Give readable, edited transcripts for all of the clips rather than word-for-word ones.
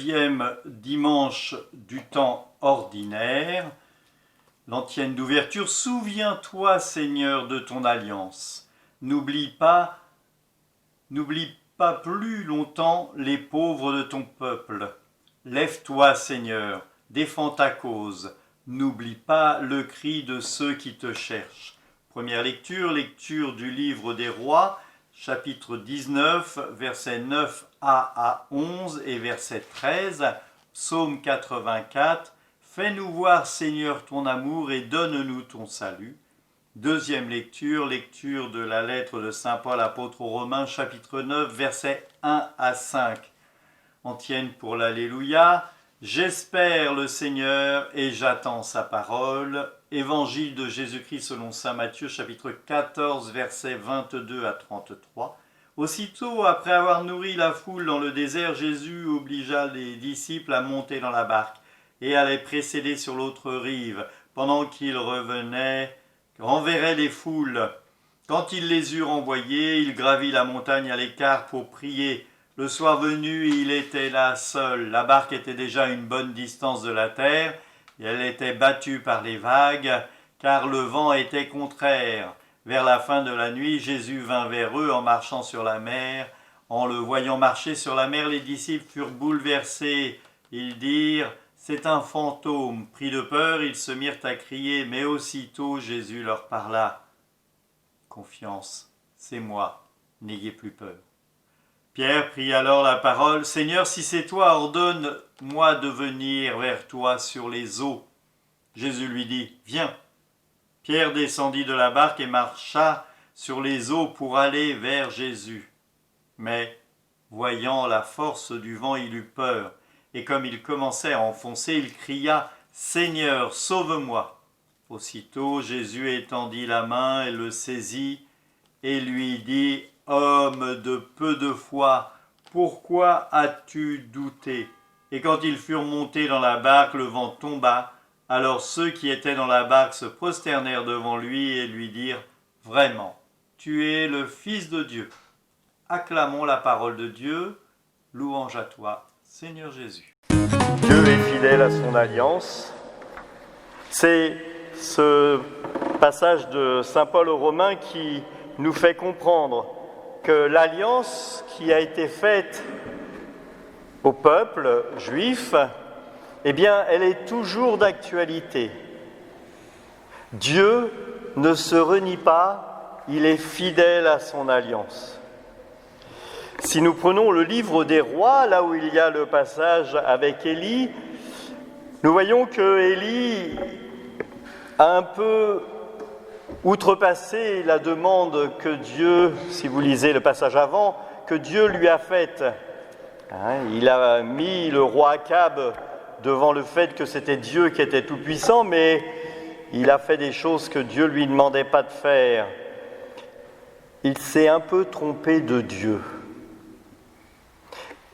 9e dimanche du temps ordinaire. L'antienne d'ouverture. Souviens-toi, Seigneur, de ton alliance. N'oublie pas plus longtemps les pauvres de ton peuple. Lève-toi, Seigneur, défends ta cause. N'oublie pas le cri de ceux qui te cherchent. Première lecture du livre des Rois, chapitre 19, versets 9a à 11 et verset 13, psaume 84. Fais-nous voir, Seigneur, ton amour et donne-nous ton salut. Deuxième lecture de la lettre de saint Paul apôtre aux Romains, chapitre 9, versets 1 à 5. Antienne pour l'Alléluia. J'espère le Seigneur et j'attends sa parole. Évangile de Jésus-Christ selon saint Matthieu, chapitre 14, versets 22 à 33. Aussitôt, après avoir nourri la foule dans le désert, Jésus obligea les disciples à monter dans la barque et à les précéder sur l'autre rive, pendant qu'il renverrait les foules. Quand il les eut renvoyés, il gravit la montagne à l'écart pour prier. Le soir venu, il était là seul. La barque était déjà à une bonne distance de la terre, et elle était battue par les vagues, car le vent était contraire. Vers la fin de la nuit, Jésus vint vers eux en marchant sur la mer. En le voyant marcher sur la mer, les disciples furent bouleversés. Ils dirent « C'est un fantôme ». Pris de peur, ils se mirent à crier, mais aussitôt Jésus leur parla. « Confiance, c'est moi, n'ayez plus peur ». Pierre prit alors la parole. « Seigneur, si c'est toi, ordonne-moi de venir vers toi sur les eaux. » Jésus lui dit « Viens ». Pierre descendit de la barque et marcha sur les eaux pour aller vers Jésus. Mais, voyant la force du vent, il eut peur. Et comme il commençait à enfoncer, il cria « Seigneur, sauve-moi » Aussitôt, Jésus étendit la main et le saisit et lui dit « Homme de peu de foi, pourquoi as-tu douté ?» Et quand ils furent montés dans la barque, le vent tomba. Alors ceux qui étaient dans la barque se prosternèrent devant lui et lui dirent « Vraiment, tu es le Fils de Dieu. » Acclamons la parole de Dieu. Louange à toi, Seigneur Jésus. Dieu est fidèle à son alliance. C'est ce passage de saint Paul aux Romains qui nous fait comprendre que l'alliance qui a été faite au peuple juif, eh bien, elle est toujours d'actualité. Dieu ne se renie pas, il est fidèle à son alliance. Si nous prenons le livre des Rois, là où il y a le passage avec Élie, nous voyons que Élie a un peu outrepassé la demande que Dieu, si vous lisez le passage avant, que Dieu lui a faite. Il a mis le roi Akab devant le fait que c'était Dieu qui était tout-puissant, mais il a fait des choses que Dieu ne lui demandait pas de faire. Il s'est un peu trompé de Dieu.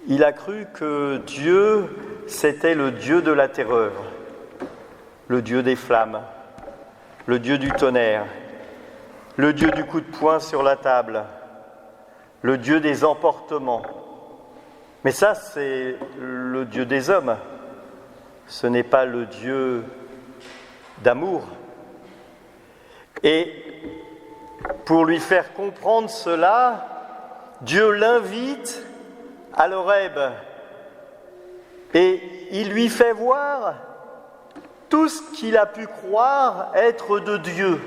Il a cru que Dieu, c'était le Dieu de la terreur, le Dieu des flammes, le Dieu du tonnerre, le Dieu du coup de poing sur la table, le Dieu des emportements. Mais ça, c'est le Dieu des hommes. Ce n'est pas le Dieu d'amour. Et pour lui faire comprendre cela, Dieu l'invite à l'Horeb et il lui fait voir tout ce qu'il a pu croire être de Dieu,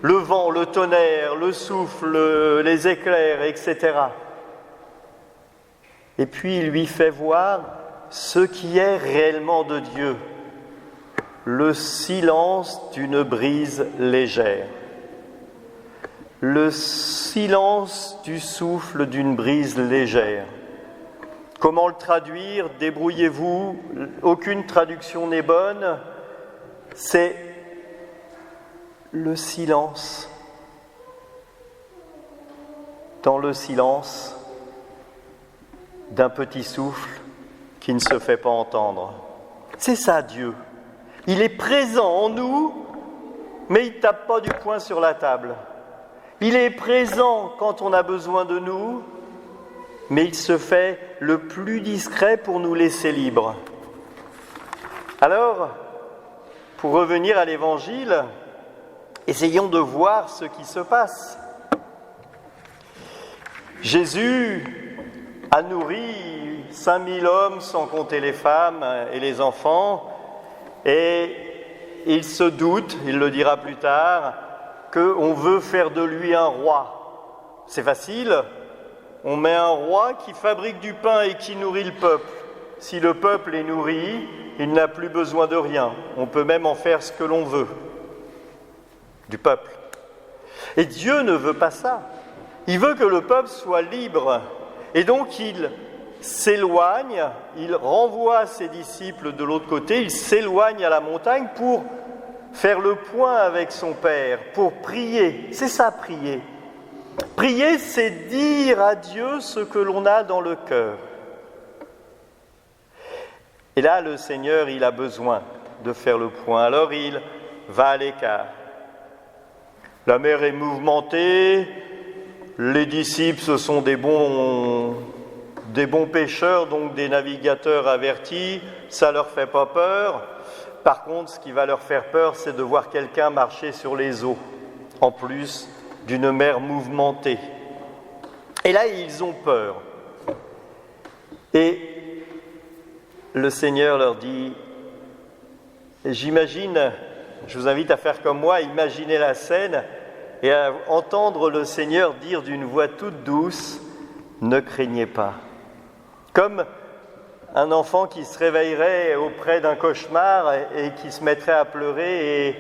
le vent, le tonnerre, le souffle, les éclairs, etc. Et puis il lui fait voir ce qui est réellement de Dieu, le silence d'une brise légère, le silence du souffle d'une brise légère. Comment le traduire ? Débrouillez-vous, aucune traduction n'est bonne. C'est le silence. Dans le silence d'un petit souffle qui ne se fait pas entendre. C'est ça Dieu. Il est présent en nous, mais il ne tape pas du poing sur la table. Il est présent quand on a besoin de nous, mais il se fait le plus discret pour nous laisser libres. Alors, pour revenir à l'Évangile, essayons de voir ce qui se passe. Jésus a nourri 5000 hommes, sans compter les femmes et les enfants, et il se doute, il le dira plus tard, qu'on veut faire de lui un roi. C'est facile, on met un roi qui fabrique du pain et qui nourrit le peuple. Si le peuple est nourri, il n'a plus besoin de rien. On peut même en faire ce que l'on veut, du peuple. Et Dieu ne veut pas ça. Il veut que le peuple soit libre. Et donc il s'éloigne, il renvoie ses disciples de l'autre côté, il s'éloigne à la montagne pour faire le point avec son Père, pour prier. C'est ça, prier. Prier, c'est dire à Dieu ce que l'on a dans le cœur. Et là, le Seigneur, il a besoin de faire le point. Alors, il va à l'écart. La mer est mouvementée, les disciples, ce sont des bons pêcheurs, donc des navigateurs avertis, ça ne leur fait pas peur. Par contre, ce qui va leur faire peur, c'est de voir quelqu'un marcher sur les eaux, en plus d'une mer mouvementée. Et là, ils ont peur. Et le Seigneur leur dit, j'imagine, je vous invite à faire comme moi, imaginer la scène et à entendre le Seigneur dire d'une voix toute douce, ne craignez pas. Comme un enfant qui se réveillerait auprès d'un cauchemar et qui se mettrait à pleurer et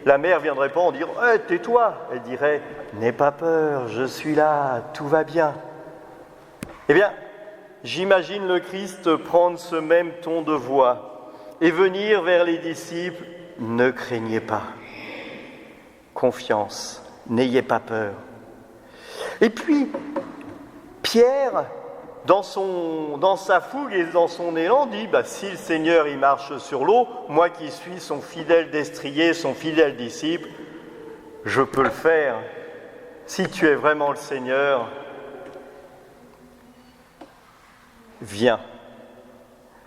la mère viendrait pas en dire hey, « tais-toi ». Elle dirait « n'aie pas peur, je suis là, tout va bien ». Eh bien, j'imagine le Christ prendre ce même ton de voix et venir vers les disciples « ne craignez pas, confiance, n'ayez pas peur ». Et puis, Pierre, dans sa fougue et dans son élan, dit si le Seigneur il marche sur l'eau, moi qui suis son fidèle destrier, son fidèle disciple, je peux le faire. Si tu es vraiment le Seigneur, viens.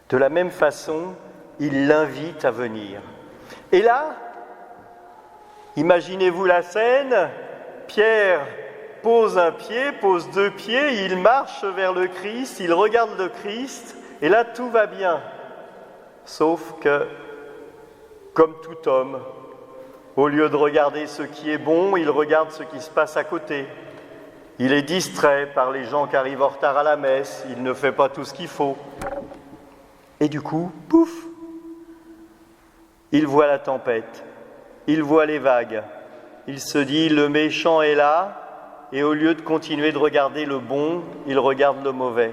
De la même façon, il l'invite à venir. Et là, imaginez-vous la scène, Pierre pose un pied, pose deux pieds, il marche vers le Christ, il regarde le Christ, et là tout va bien. Sauf que, comme tout homme, au lieu de regarder ce qui est bon, il regarde ce qui se passe à côté. Il est distrait par les gens qui arrivent en retard à la messe, il ne fait pas tout ce qu'il faut. Et du coup, pouf, il voit la tempête, il voit les vagues, il se dit, le méchant est là, et au lieu de continuer de regarder le bon, il regarde le mauvais.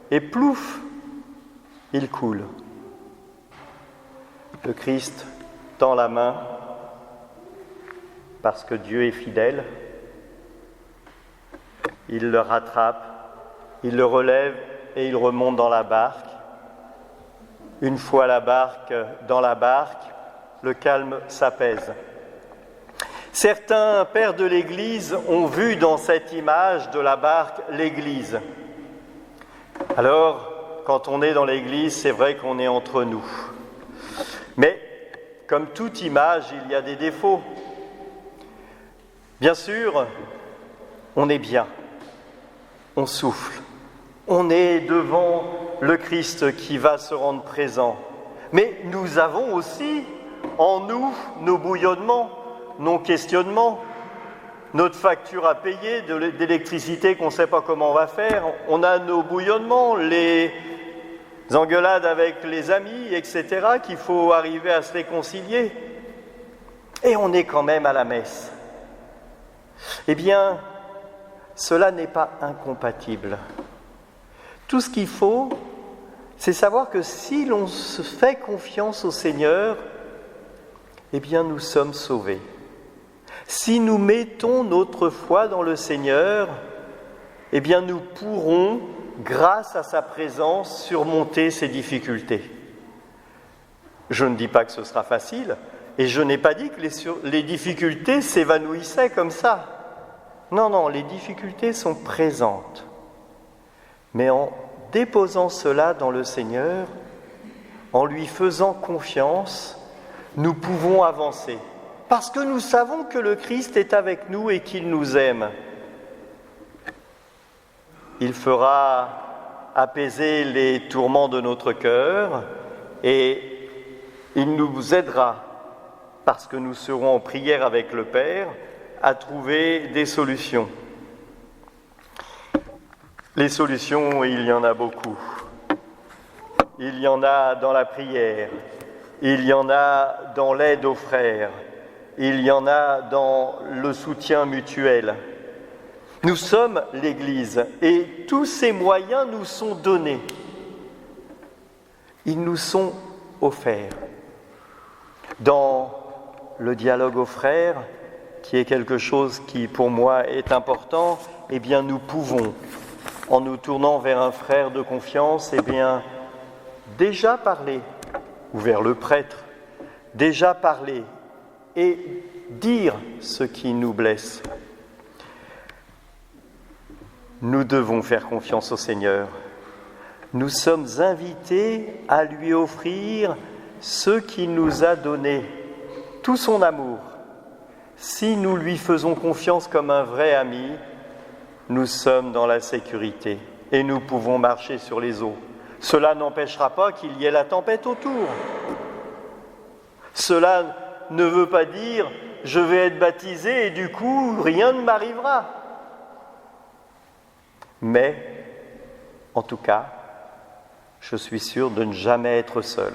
Et plouf, il coule. Le Christ tend la main, parce que Dieu est fidèle. Il le rattrape, il le relève et il remonte dans la barque. Une fois dans la barque, le calme s'apaise. Certains pères de l'Église ont vu dans cette image de la barque l'Église. Alors, quand on est dans l'Église, c'est vrai qu'on est entre nous. Mais, comme toute image, il y a des défauts. Bien sûr, on est bien, on souffle, on est devant le Christ qui va se rendre présent. Mais nous avons aussi en nous nos bouillonnements, nos questionnements, notre facture à payer d'électricité qu'on ne sait pas comment on va faire. On a nos bouillonnements, les engueulades avec les amis, etc., qu'il faut arriver à se réconcilier. Et on est quand même à la messe. Eh bien, cela n'est pas incompatible. Tout ce qu'il faut, c'est savoir que si l'on se fait confiance au Seigneur, eh bien nous sommes sauvés. Si nous mettons notre foi dans le Seigneur, eh bien nous pourrons, grâce à sa présence, surmonter ces difficultés. Je ne dis pas que ce sera facile, et je n'ai pas dit que les difficultés s'évanouissaient comme ça. Non, les difficultés sont présentes. Mais mais en déposant cela dans le Seigneur, en lui faisant confiance, nous pouvons avancer. Parce que nous savons que le Christ est avec nous et qu'il nous aime. Il fera apaiser les tourments de notre cœur et il nous aidera, parce que nous serons en prière avec le Père, à trouver des solutions. Les solutions, il y en a beaucoup. Il y en a dans la prière, il y en a dans l'aide aux frères, il y en a dans le soutien mutuel. Nous sommes l'Église et tous ces moyens nous sont donnés. Ils nous sont offerts. Dans le dialogue aux frères, qui est quelque chose qui pour moi est important, eh bien nous pouvons, en nous tournant vers un frère de confiance, eh bien déjà parler, ou vers le prêtre, déjà parler et dire ce qui nous blesse. Nous devons faire confiance au Seigneur. Nous sommes invités à lui offrir ce qu'il nous a donné, tout son amour. Si nous lui faisons confiance comme un vrai ami, nous sommes dans la sécurité et nous pouvons marcher sur les eaux. Cela n'empêchera pas qu'il y ait la tempête autour. Cela ne veut pas dire « je vais être baptisé et du coup rien ne m'arrivera ». Mais, en tout cas, je suis sûr de ne jamais être seul,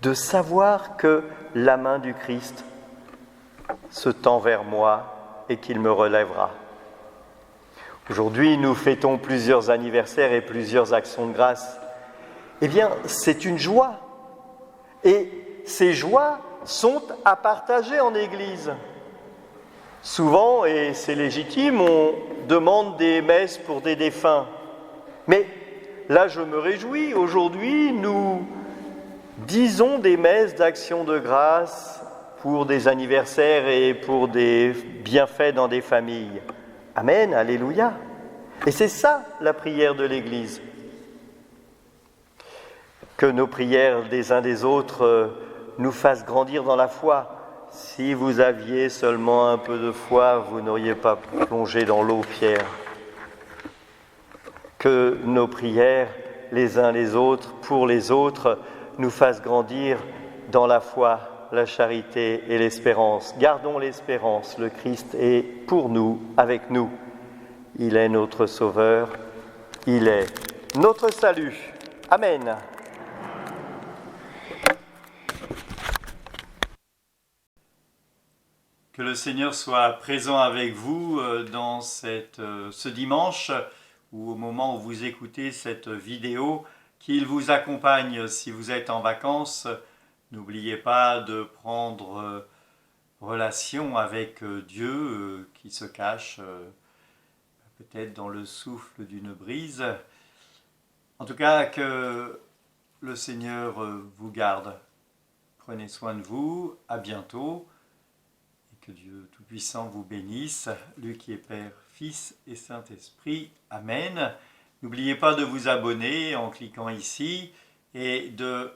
de savoir que la main du Christ se tend vers moi et qu'il me relèvera. Aujourd'hui, nous fêtons plusieurs anniversaires et plusieurs actions de grâce. Eh bien, c'est une joie. Et ces joies sont à partager en Église. Souvent, et c'est légitime, on demande des messes pour des défunts. Mais là, je me réjouis. Aujourd'hui, nous disons des messes d'action de grâce pour des anniversaires et pour des bienfaits dans des familles. Amen, alléluia. Et c'est ça la prière de l'Église. Que nos prières des uns des autres nous fassent grandir dans la foi. Si vous aviez seulement un peu de foi, vous n'auriez pas plongé dans l'eau, Pierre. Que nos prières, les uns les autres, pour les autres, nous fassent grandir dans la foi, la charité et l'espérance. Gardons l'espérance, le Christ est pour nous, avec nous. Il est notre Sauveur, il est notre salut. Amen. Que le Seigneur soit présent avec vous dans ce dimanche ou au moment où vous écoutez cette vidéo, qu'il vous accompagne si vous êtes en vacances. N'oubliez pas de prendre relation avec Dieu qui se cache peut-être dans le souffle d'une brise. En tout cas, que le Seigneur vous garde. Prenez soin de vous, à bientôt. Que Dieu Tout-Puissant vous bénisse, lui qui est Père, Fils et Saint-Esprit. Amen. N'oubliez pas de vous abonner en cliquant ici et de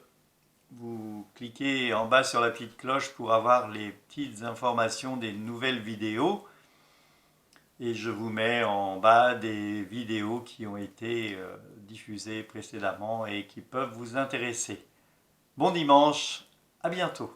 vous cliquer en bas sur la petite cloche pour avoir les petites informations des nouvelles vidéos. Et je vous mets en bas des vidéos qui ont été diffusées précédemment et qui peuvent vous intéresser. Bon dimanche, à bientôt.